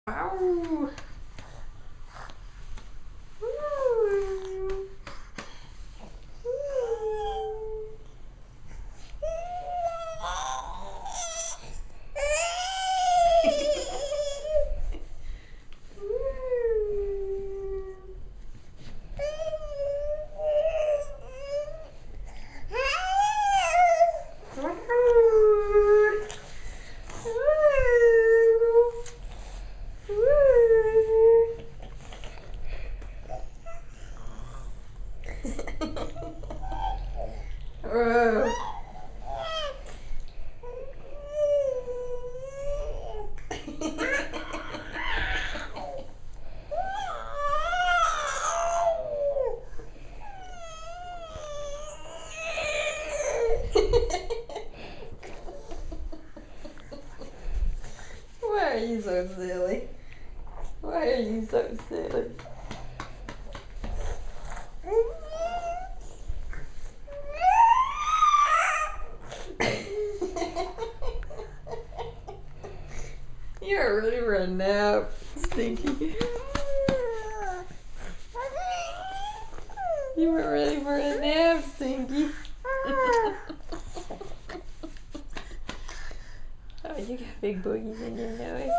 Ow. Why are you so silly? Why are you so silly? You're ready for a nap, Stinky. You were ready for a nap, Stinky. Oh, you got big boogies in your nose.